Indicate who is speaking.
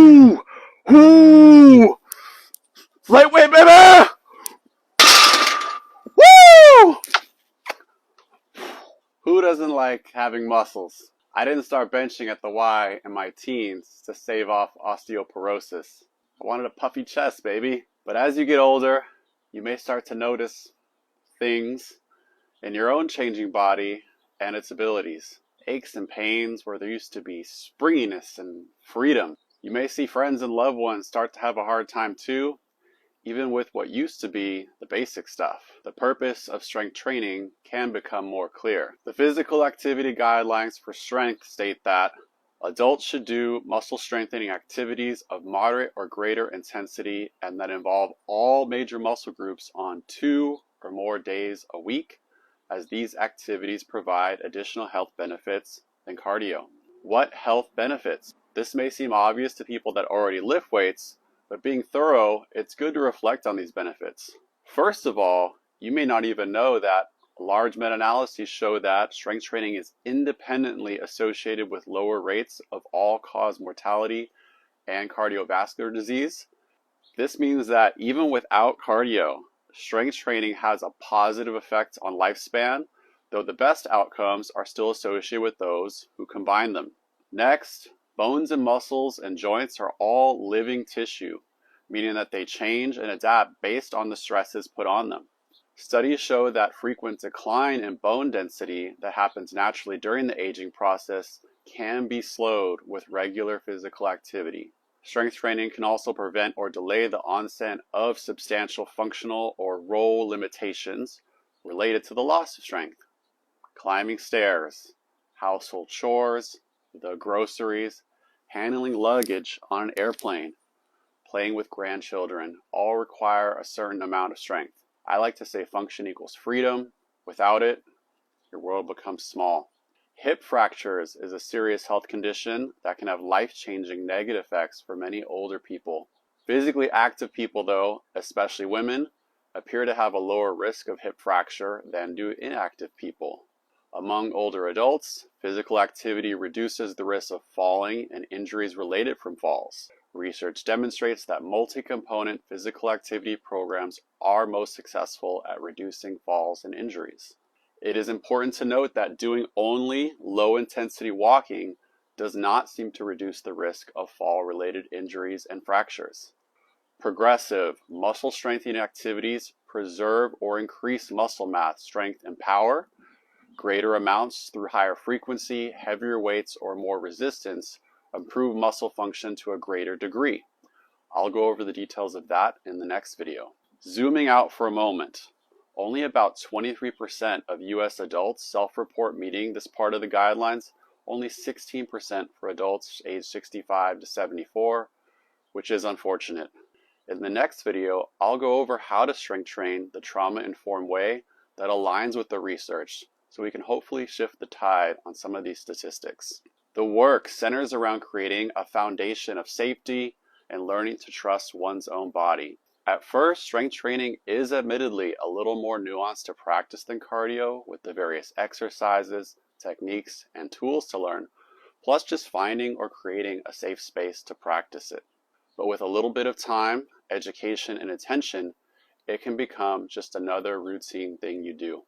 Speaker 1: Woo! Woo! Lightweight, baby! Woo! Who doesn't like having muscles? I didn't start benching at the Y in my teens to stave off osteoporosis. I wanted a puffy chest, baby. But as you get older, you may start to notice things in your own changing body and its abilities. Aches and pains where there used to be springiness and freedom. You may see friends and loved ones start to have a hard time too, even with what used to be the basic stuff. The purpose of strength training can become more clear. The physical activity guidelines for strength state that adults should do muscle strengthening activities of moderate or greater intensity and that involve all major muscle groups on 2 or more days a week, as these activities provide additional health benefits than cardio. What health benefits? This may seem obvious to people that already lift weights, but being thorough, it's good to reflect on these benefits. First of all, you may not even know that large meta-analyses show that strength training is independently associated with lower rates of all-cause mortality and cardiovascular disease. This means that even without cardio, strength training has a positive effect on lifespan, though the best outcomes are still associated with those who combine them. Next, bones and muscles and joints are all living tissue, meaning that they change and adapt based on the stresses put on them. Studies show that frequent decline in bone density that happens naturally during the aging process can be slowed with regular physical activity. Strength training can also prevent or delay the onset of substantial functional or role limitations related to the loss of strength. Climbing stairs, household chores, the groceries, handling luggage on an airplane, playing with grandchildren, all require a certain amount of strength. I like to say function equals freedom. Without it, your world becomes small. Hip fractures is a serious health condition that can have life-changing negative effects for many older people. Physically active people, though, especially women, appear to have a lower risk of hip fracture than do inactive people. Among older adults, physical activity reduces the risk of falling and injuries related from falls. Research demonstrates that multi-component physical activity programs are most successful at reducing falls and injuries. It is important to note that doing only low-intensity walking does not seem to reduce the risk of fall-related injuries and fractures. Progressive muscle strengthening activities preserve or increase muscle mass, strength, and power. Greater amounts through higher frequency, heavier weights, or more resistance improve muscle function to a greater degree. I'll go over the details of that in the next video. Zooming out for a moment, only about 23% of US adults self-report meeting this part of the guidelines, only 16% for adults aged 65 to 74, which is unfortunate. In the next video, I'll go over how to strength train the trauma-informed way that aligns with the research, so we can hopefully shift the tide on some of these statistics. The work centers around creating a foundation of safety and learning to trust one's own body. At first, strength training is admittedly a little more nuanced to practice than cardio, with the various exercises, techniques, and tools to learn, plus just finding or creating a safe space to practice it. But with a little bit of time, education, and attention, it can become just another routine thing you do.